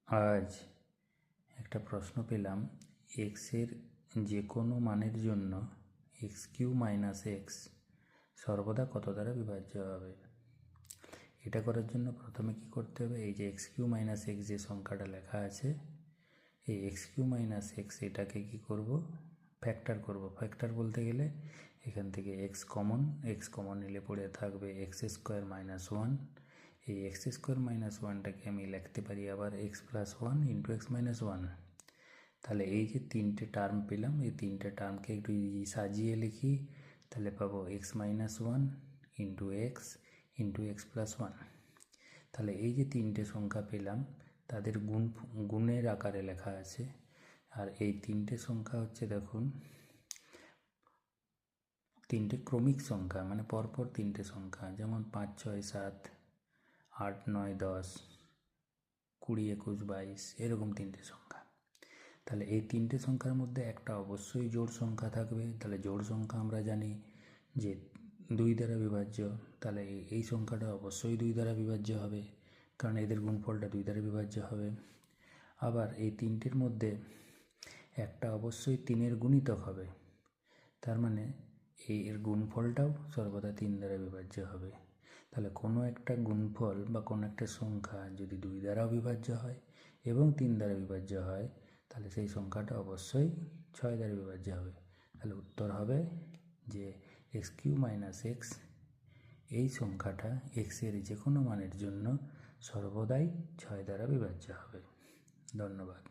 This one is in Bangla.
আজ একটা প্রশ্ন পেলাম, এক্সের যে কোনো মানের জন্য এক্স কিউ মাইনাস এক্স সর্বদা কত দ্বারা বিভাজ্য হবে। এটা করার জন্য প্রথমে কি করতে হবে, এই যে এক্স কিউ মাইনাস এক্স যে সংখ্যাটা লেখা আছে, এই এক্স কিউ মাইনাস এক্স এটাকে কি করব, ফ্যাক্টর করব। ফ্যাক্টর বলতে গেলে এখান থেকে এক্স কমন নিলে পড়ে থাকবে এক্স স্কোয়ার মাইনাস ওয়ান। এই এক্স স্কোয়ার মাইনাস ওয়ানটাকে আমি লিখতে পারি আবার x plus one into x minus one. তাহলে এই যে তিনটে টার্ম পেলাম, এই তিনটে টার্মকে একটু সাজিয়ে লিখি, তাহলে পাবো x minus one into x plus one. তাহলে এই যে তিনটে সংখ্যা পেলাম তাদের গুণের আকারে লেখা আছে। আর এই তিনটে সংখ্যা হচ্ছে, দেখুন, তিনটে ক্রমিক সংখ্যা, মানে পরপর তিনটে সংখ্যা, যেমন 5, 6, 7, 8, 9, 10, 20, 21, 22, এরকম তিনটে সংখ্যা। তাহলে এই তিনটে সংখ্যার মধ্যে একটা অবশ্যই জোড় সংখ্যা থাকবে। তাহলে জোড় সংখ্যা আমরা জানি যে 2 দ্বারা বিভাজ্য। তাহলে এই সংখ্যাটা অবশ্যই 2 দ্বারা বিভাজ্য হবে, কারণ এদের গুণফলটা 2 দ্বারা বিভাজ্য হবে। আবার এই তিনটের মধ্যে একটা অবশ্যই 3-এর গুণিতক হবে, তার মানে এর গুণফলটাও সর্বদা 3 দ্বারা বিভাজ্য হবে। তাহলে কোনো একটা গুণফল বা কোনো একটা সংখ্যা যদি 2 দ্বারাও বিভাজ্য হয় এবং 3 দ্বারা বিভাজ্য হয়, তাহলে সেই সংখ্যাটা অবশ্যই 6 দ্বারা বিভাজ্য হবে। তাহলে উত্তর হবে যে এক্স কিউ মাইনাস এক্স এই সংখ্যাটা এক্সের যে কোনো মানের জন্য সর্বদাই 6 দ্বারা বিভাজ্য হবে। ধন্যবাদ।